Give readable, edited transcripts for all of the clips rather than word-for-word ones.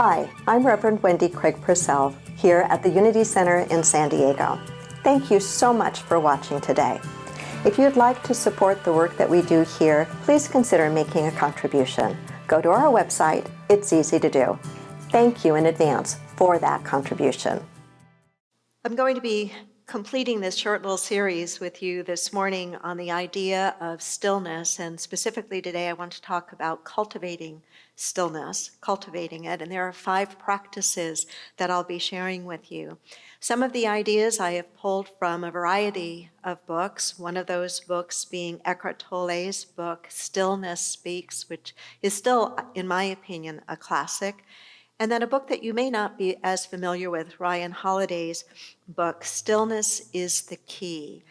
Hi, I'm Reverend Wendy Craig-Purcell here at the Unity Center in San Diego. Thank you so much for watching today. If you'd like to support the work that we do here, please consider making a contribution. Go to our website. It's easy to do. Thank you in advance for that contribution. I'm going to be completing this short little series with you this morning on the idea of stillness, and specifically today I want to talk about cultivating stillness, cultivating it, and there are 5 practices that I'll be sharing with you. Some of the ideas I have pulled from a variety of books, one of those books being Eckhart Tolle's book, Stillness Speaks, which is still, in my opinion, a classic. And then a book that you may not be as familiar with, Ryan Holiday's book, Stillness is the Key.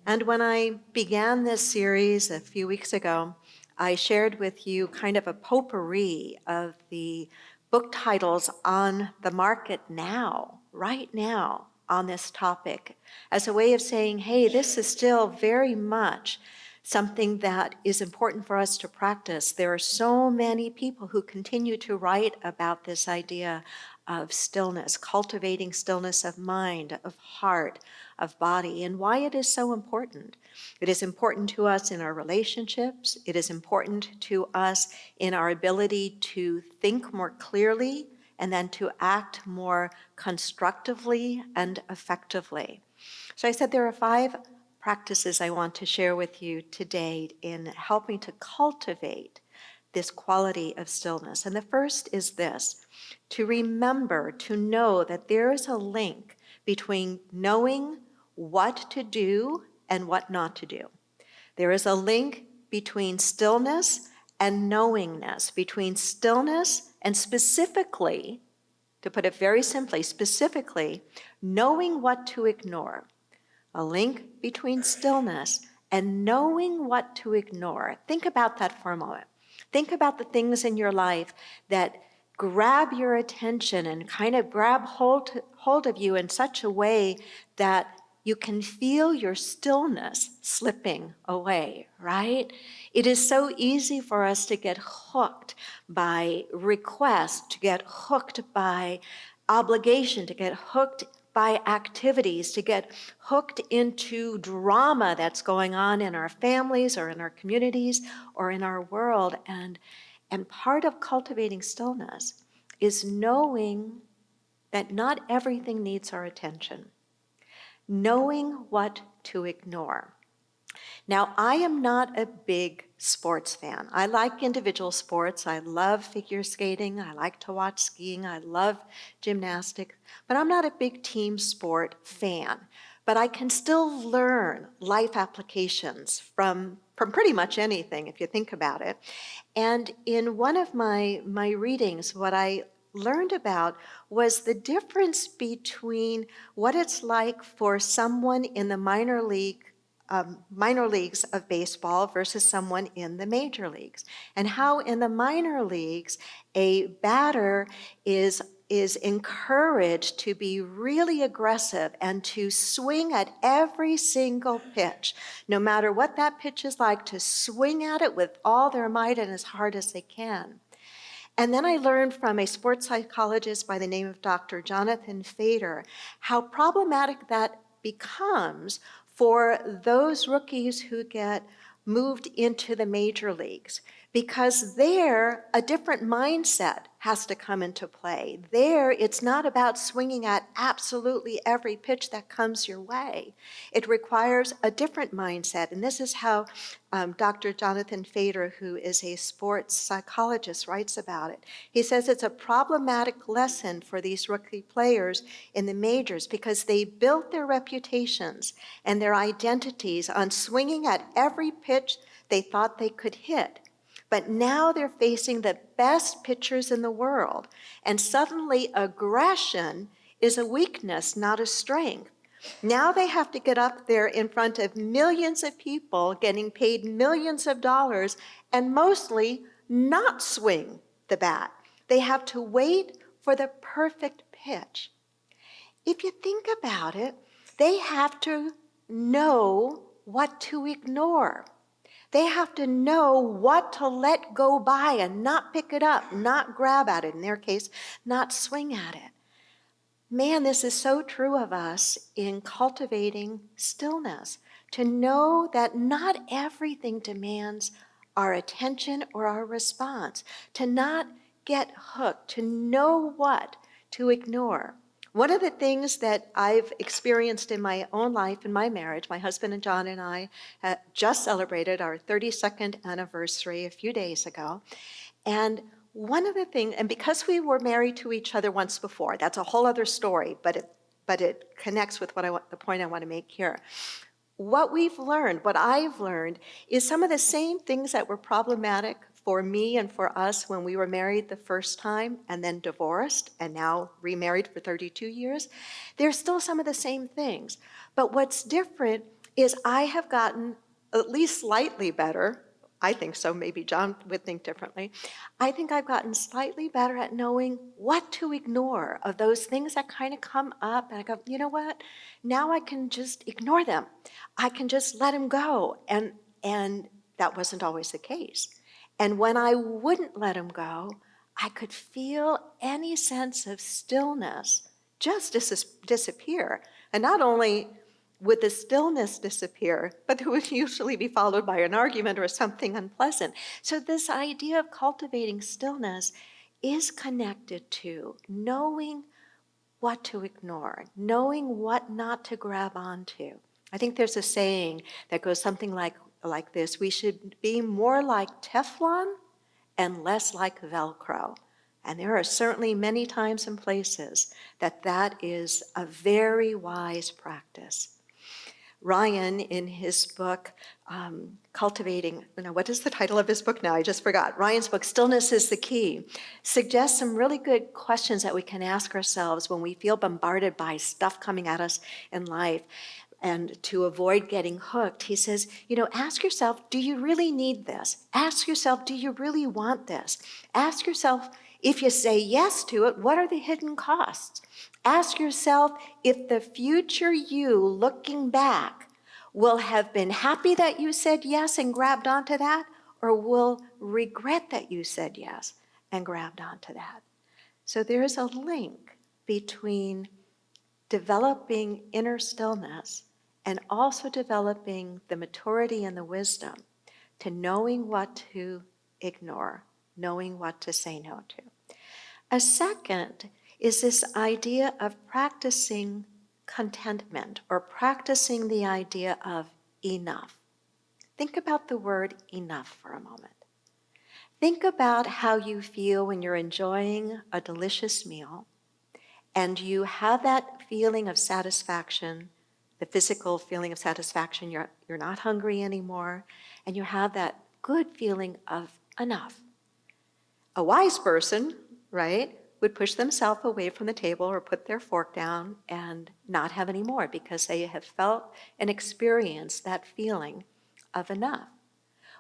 And when I began this series a few weeks ago, I shared with you kind of a potpourri of the book titles on the market now, right now, on this topic, as a way of saying, hey, this is still very much something that is important for us to practice. There are so many people who continue to write about this idea of stillness, cultivating stillness of mind, of heart, of body, and why it is so important. It is important to us in our relationships. It is important to us in our ability to think more clearly and then to act more constructively and effectively. So I said there are 5 practices I want to share with you today in helping to cultivate this quality of stillness. And the first is this: to remember, to know that there is a link between knowing what to do and what not to do. There is a link between stillness and knowingness, between stillness and specifically, to put it very simply, specifically, knowing what to ignore. A link between stillness and knowing what to ignore. Think about that for a moment. Think about the things in your life that grab your attention and kind of grab hold of you in such a way that you can feel your stillness slipping away, right? It is so easy for us to get hooked by request, to get hooked by obligation, to get hooked by activities, to get hooked into drama that's going on in our families or in our communities or in our world. And part of cultivating stillness is knowing that not everything needs our attention, knowing what to ignore. Now, I am not a big sports fan. I like individual sports. I love figure skating. I like to watch skiing. I love gymnastics. But I'm not a big team sport fan. But I can still learn life applications from pretty much anything, if you think about it. And in one of my readings, what I learned about was the difference between what it's like for someone in the minor leagues of baseball versus someone in the major leagues, and how in the minor leagues a batter is encouraged to be really aggressive and to swing at every single pitch, no matter what that pitch is like, to swing at it with all their might and as hard as they can. And then I learned from a sports psychologist by the name of Dr. Jonathan Fader how problematic that becomes for those rookies who get moved into the major leagues, because there a different mindset has to come into play. There, it's not about swinging at absolutely every pitch that comes your way. It requires a different mindset, and this is how Dr. Jonathan Fader, who is a sports psychologist, writes about it. He says it's a problematic lesson for these rookie players in the majors because they built their reputations and their identities on swinging at every pitch they thought they could hit. But now they're facing the best pitchers in the world, and suddenly aggression is a weakness, not a strength. Now they have to get up there in front of millions of people getting paid millions of dollars and mostly not swing the bat. They have to wait for the perfect pitch. If you think about it, they have to know what to ignore. They have to know what to let go by and not pick it up, not grab at it, in their case, not swing at it. Man, this is so true of us in cultivating stillness, to know that not everything demands our attention or our response, to not get hooked, to know what to ignore. One of the things that I've experienced in my own life, in my marriage, my husband and John and I just celebrated our 32nd anniversary a few days ago. And one of the things, and because we were married to each other once before, that's a whole other story, but it connects with the point I want to make here. What I've learned, is some of the same things that were problematic for me and for us when we were married the first time and then divorced and now remarried for 32 years. There's still some of the same things. But what's different is I have gotten at least slightly better. I think so, maybe John would think differently. I think I've gotten slightly better at knowing what to ignore of those things that kind of come up, and I go, you know what? Now I can just ignore them. I can just let them go. And that wasn't always the case. And when I wouldn't let them go, I could feel any sense of stillness just disappear. And not only would the stillness disappear, but it would usually be followed by an argument or something unpleasant. So this idea of cultivating stillness is connected to knowing what to ignore, knowing what not to grab onto. I think there's a saying that goes something like this: we should be more like Teflon and less like Velcro. And there are certainly many times and places that is a very wise practice. Ryan, in his book, what is the title of his book now? I just forgot. Ryan's book, Stillness is the Key, suggests some really good questions that we can ask ourselves when we feel bombarded by stuff coming at us in life. And to avoid getting hooked, he says, ask yourself, do you really need this? Ask yourself, do you really want this? Ask yourself, if you say yes to it, what are the hidden costs? Ask yourself if the future you, looking back, will have been happy that you said yes and grabbed onto that, or will regret that you said yes and grabbed onto that. So there is a link between developing inner stillness and also developing the maturity and the wisdom to knowing what to ignore, knowing what to say no to. A second is this idea of practicing contentment, or practicing the idea of enough. Think about the word enough for a moment. Think about how you feel when you're enjoying a delicious meal and you have that feeling of satisfaction, the physical feeling of satisfaction, you're not hungry anymore, and you have that good feeling of enough. A wise person, right, would push themselves away from the table or put their fork down and not have any more because they have felt and experienced that feeling of enough.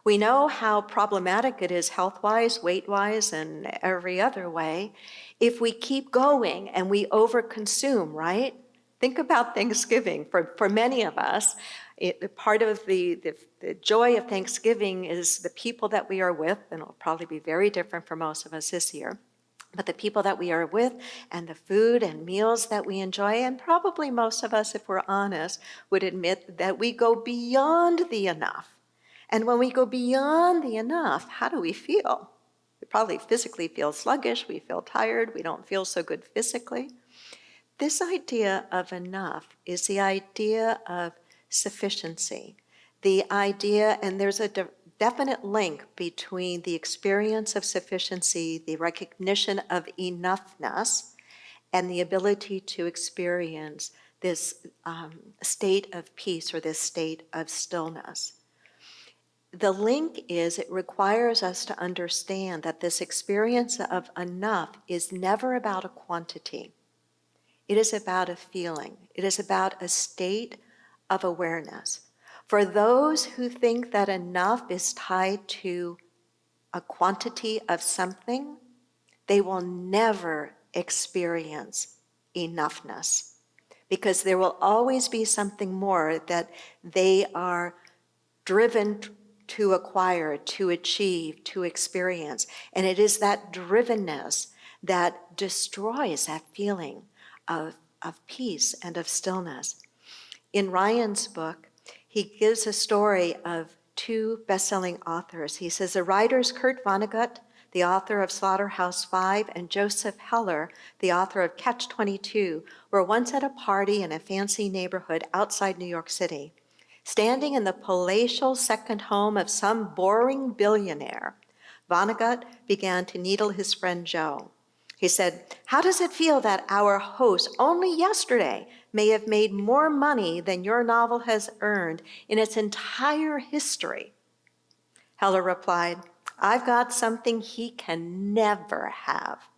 We know how problematic it is health-wise, weight-wise, and every other way if we keep going and we overconsume, right? Think about Thanksgiving. For many of us, part of the joy of Thanksgiving is the people that we are with, and it'll probably be very different for most of us this year. But the people that we are with and the food and meals that we enjoy, and probably most of us, if we're honest, would admit that we go beyond the enough. And when we go beyond the enough, how do we feel? We probably physically feel sluggish, we feel tired, we don't feel so good physically. This idea of enough is the idea of sufficiency. The idea, and there's a definite link between the experience of sufficiency, the recognition of enoughness, and the ability to experience this state of peace or this state of stillness. The link is it requires us to understand that this experience of enough is never about a quantity. It is about a feeling. It is about a state of awareness. For those who think that enough is tied to a quantity of something, they will never experience enoughness, because there will always be something more that they are driven to acquire, to achieve, to experience. And it is that drivenness that destroys that feeling of peace and of stillness. In Ryan's book, he gives a story of two best-selling authors. He says the writers Kurt Vonnegut, the author of Slaughterhouse-Five, and Joseph Heller, the author of Catch-22, were once at a party in a fancy neighborhood outside New York City. Standing in the palatial second home of some boring billionaire, Vonnegut began to needle his friend Joe. He said, "How does it feel that our host only yesterday may have made more money than your novel has earned in its entire history?" Heller replied, "I've got something he can never have."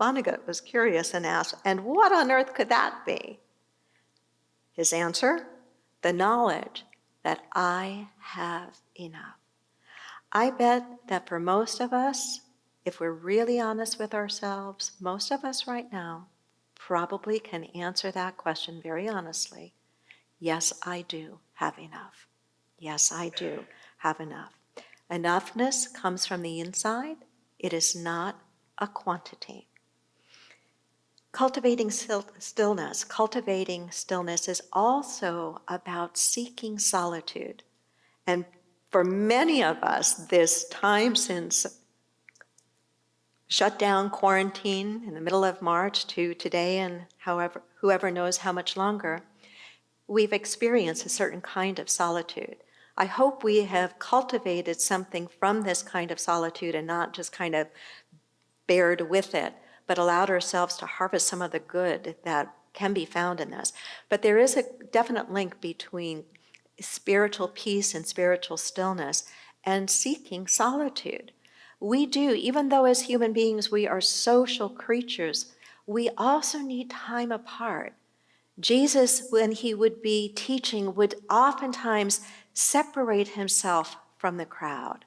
Vonnegut was curious and asked, "And what on earth could that be?" His answer, "The knowledge that I have enough." I bet that for most of us, if we're really honest with ourselves, most of us right now probably can answer that question very honestly. Yes, I do have enough. Yes, I do have enough. Enoughness comes from the inside. It is not a quantity. Cultivating stillness is also about seeking solitude. And for many of us, this time since shutdown, quarantine in the middle of March to today, and whoever knows how much longer, we've experienced a certain kind of solitude. I hope we have cultivated something from this kind of solitude and not just kind of bared with it, but allowed ourselves to harvest some of the good that can be found in this. But there is a definite link between spiritual peace and spiritual stillness and seeking solitude. We do, even though as human beings we are social creatures, we also need time apart. Jesus, when he would be teaching, would oftentimes separate himself from the crowd.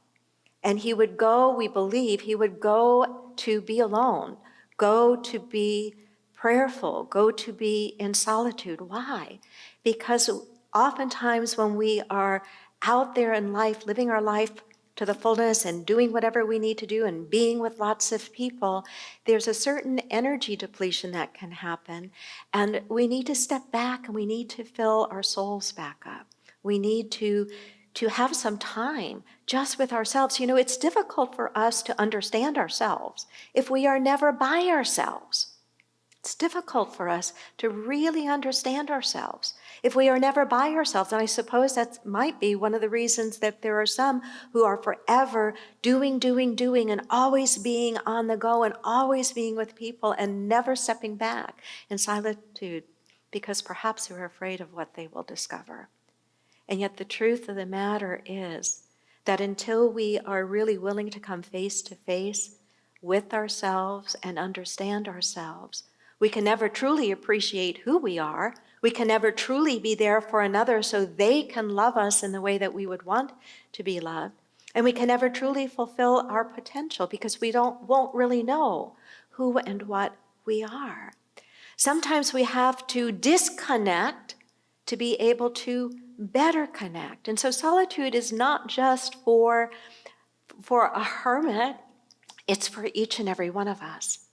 And he would go, we believe, he would go to be alone, go to be prayerful, go to be in solitude. Why? Because oftentimes when we are out there in life, living our life to the fullness and doing whatever we need to do and being with lots of people, there's a certain energy depletion that can happen. And we need to step back and we need to fill our souls back up. We need to have some time just with ourselves. You know, it's difficult for us to understand ourselves if we are never by ourselves. It's difficult for us to really understand ourselves if we are never by ourselves. And I suppose that might be one of the reasons that there are some who are forever doing, and always being on the go and always being with people and never stepping back in solitude because perhaps they're afraid of what they will discover. And yet the truth of the matter is that until we are really willing to come face to face with ourselves and understand ourselves, we can never truly appreciate who we are. We can never truly be there for another so they can love us in the way that we would want to be loved. And we can never truly fulfill our potential because we won't really know who and what we are. Sometimes we have to disconnect to be able to better connect. And so solitude is not just for a hermit, it's for each and every one of us.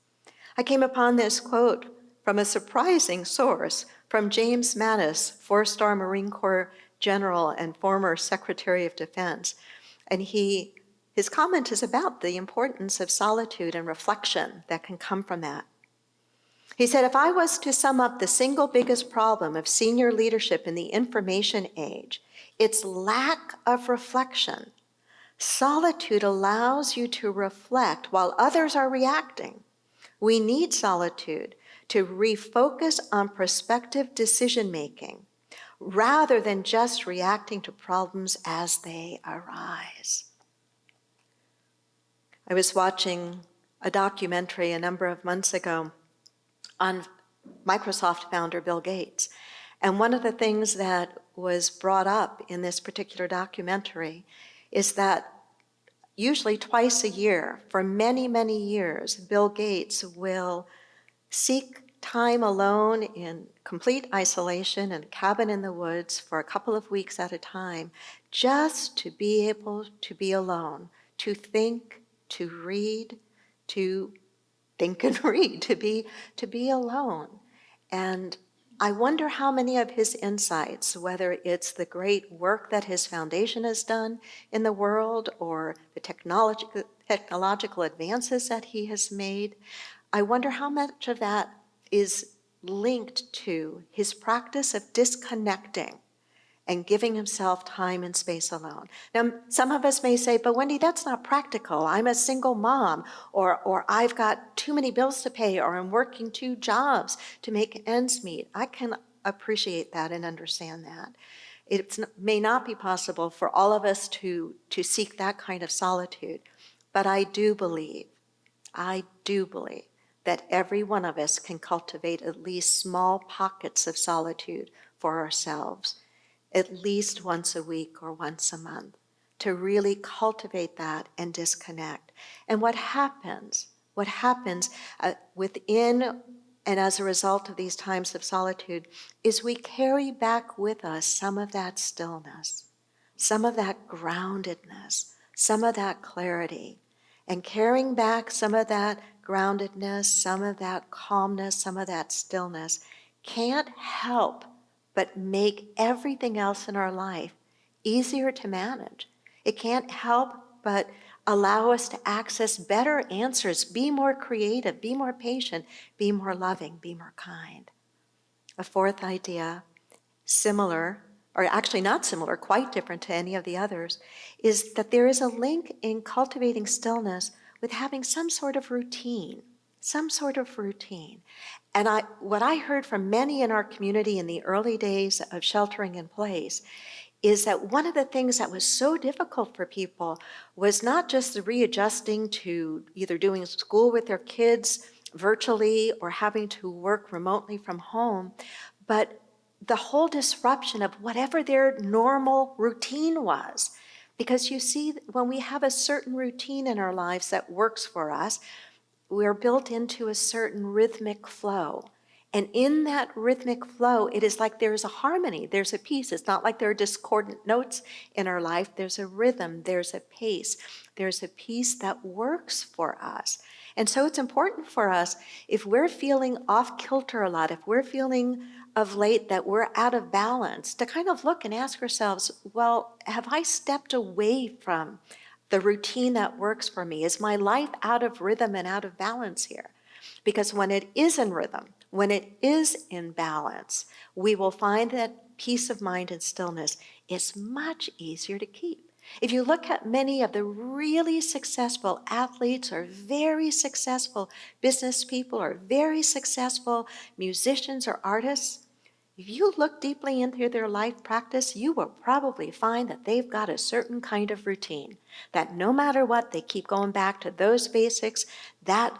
I came upon this quote from a surprising source from James Mattis, 4-star Marine Corps general and former Secretary of Defense. And his comment is about the importance of solitude and reflection that can come from that. He said, "If I was to sum up the single biggest problem of senior leadership in the information age, it's lack of reflection. Solitude allows you to reflect while others are reacting. We need solitude to refocus on prospective decision-making rather than just reacting to problems as they arise." I was watching a documentary a number of months ago on Microsoft founder Bill Gates. And one of the things that was brought up in this particular documentary is that usually twice a year, for many, many years, Bill Gates will seek time alone in complete isolation in a cabin in the woods for a couple of weeks at a time, just to be able to be alone, to think, to read, to think and read, to be alone. And I wonder how many of his insights, whether it's the great work that his foundation has done in the world or the technological advances that he has made, I wonder how much of that is linked to his practice of disconnecting and giving himself time and space alone. Now, some of us may say, but Wendy, that's not practical. I'm a single mom, or I've got too many bills to pay, or I'm working 2 jobs to make ends meet. I can appreciate that and understand that. It may not be possible for all of us to seek that kind of solitude, but I do believe that every one of us can cultivate at least small pockets of solitude for ourselves, at least once a week or once a month, to really cultivate that and disconnect. And what happens within and as a result of these times of solitude is we carry back with us some of that stillness, some of that groundedness, some of that clarity. And carrying back some of that groundedness, some of that calmness, some of that stillness can't help but make everything else in our life easier to manage. It can't help but allow us to access better answers, be more creative, be more patient, be more loving, be more kind. A fourth idea, similar, or actually not similar, quite different to any of the others, is that there is a link in cultivating stillness with having some sort of routine. And what I heard from many in our community in the early days of sheltering in place is that one of the things that was so difficult for people was not just the readjusting to either doing school with their kids virtually or having to work remotely from home, but the whole disruption of whatever their normal routine was. Because you see, when we have a certain routine in our lives that works for us, we're built into a certain rhythmic flow. And in that rhythmic flow, it is like there's a harmony, there's a peace. It's not like there are discordant notes in our life. There's a rhythm, there's a pace, there's a peace that works for us. And so it's important for us, if we're feeling off kilter a lot, if we're feeling of late that we're out of balance, to kind of look and ask ourselves, well, have I stepped away from the routine that works for me? Is my life out of rhythm and out of balance here? Because when it is in rhythm, when it is in balance, we will find that peace of mind and stillness is much easier to keep. If you look at many of the really successful athletes or very successful business people or very successful musicians or artists, if you look deeply into their life practice, you will probably find that they've got a certain kind of routine, that no matter what, they keep going back to those basics, that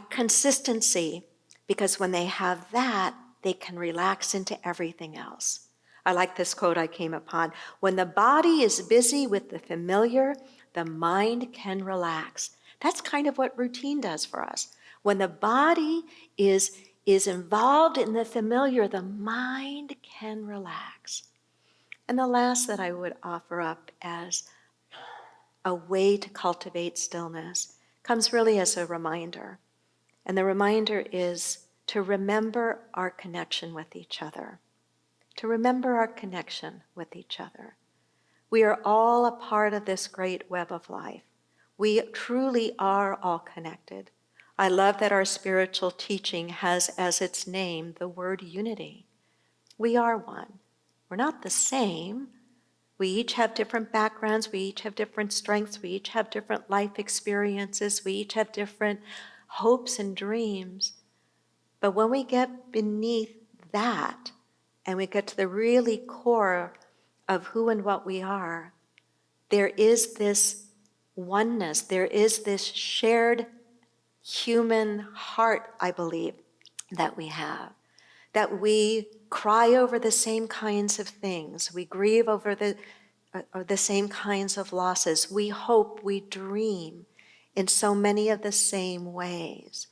consistency, because when they have that, they can relax into everything else. I like this quote I came upon. When the body is busy with the familiar, the mind can relax. That's kind of what routine does for us. When the body is involved in the familiar, the mind can relax. And the last that I would offer up as a way to cultivate stillness comes really as a reminder. And the reminder is to remember our connection with each other. To remember our connection with each other. We are all a part of this great web of life. We truly are all connected. I love that our spiritual teaching has as its name the word unity. We are one. We're not the same. We each have different backgrounds. We each have different strengths. We each have different life experiences. We each have different hopes and dreams. But when we get beneath that and we get to the really core of who and what we are, there is this oneness. There is this shared human heart, I believe, that we have, that we cry over the same kinds of things. We grieve over the same kinds of losses. We hope, we dream in so many of the same ways.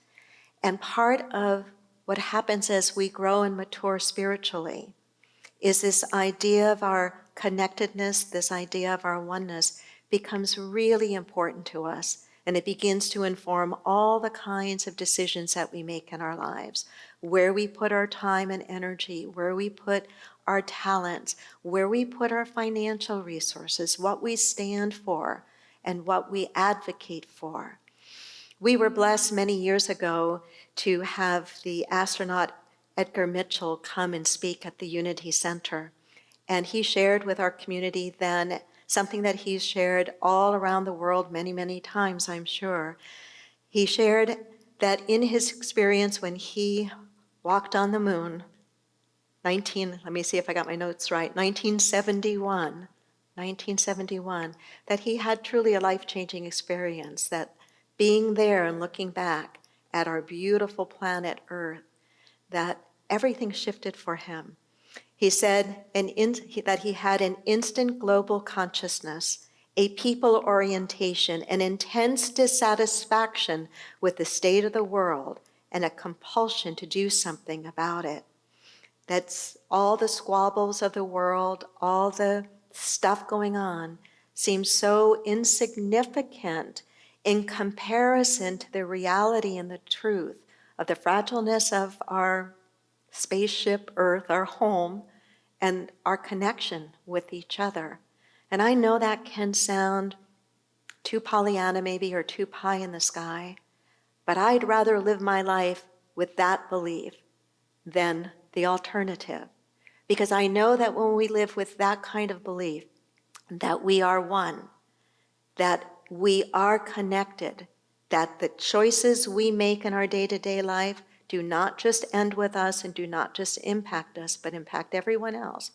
And part of what happens as we grow and mature spiritually is this idea of our connectedness, this idea of our oneness, becomes really important to us. And it begins to inform all the kinds of decisions that we make in our lives, where we put our time and energy, where we put our talents, where we put our financial resources, what we stand for, and what we advocate for. We were blessed many years ago to have the astronaut Edgar Mitchell come and speak at the Unity Center. And he shared with our community then something that he's shared all around the world many, many times, I'm sure. He shared that in his experience when he walked on the moon, let me see if I got my notes right, 1971, that he had truly a life-changing experience, that being there and looking back at our beautiful planet Earth, that everything shifted for him. He said that he had an instant global consciousness, a people orientation, an intense dissatisfaction with the state of the world, and a compulsion to do something about it. That's all the squabbles of the world, all the stuff going on seems so insignificant in comparison to the reality and the truth of the fragileness of our spaceship Earth, our home, and our connection with each other. And I know that can sound too Pollyanna maybe, or too pie in the sky, but I'd rather live my life with that belief than the alternative. Because I know that when we live with that kind of belief, that we are one, that we are connected, that the choices we make in our day-to-day life do not just end with us and do not just impact us, but impact everyone else.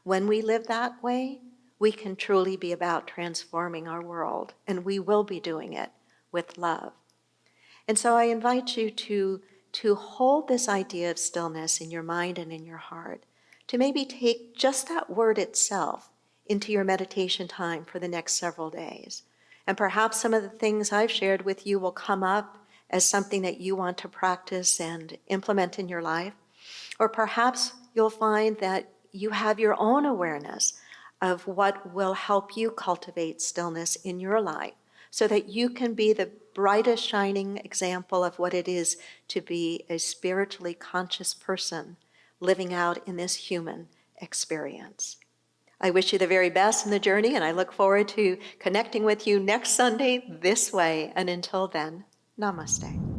When we live that way, we can truly be about transforming our world, and we will be doing it with love. And so I invite you to hold this idea of stillness in your mind and in your heart, to maybe take just that word itself into your meditation time for the next several days. And perhaps some of the things I've shared with you will come up as something that you want to practice and implement in your life. Or perhaps you'll find that you have your own awareness of what will help you cultivate stillness in your life, so that you can be the brightest shining example of what it is to be a spiritually conscious person living out in this human experience. I wish you the very best in the journey, and I look forward to connecting with you next Sunday this way. And until then, namaste.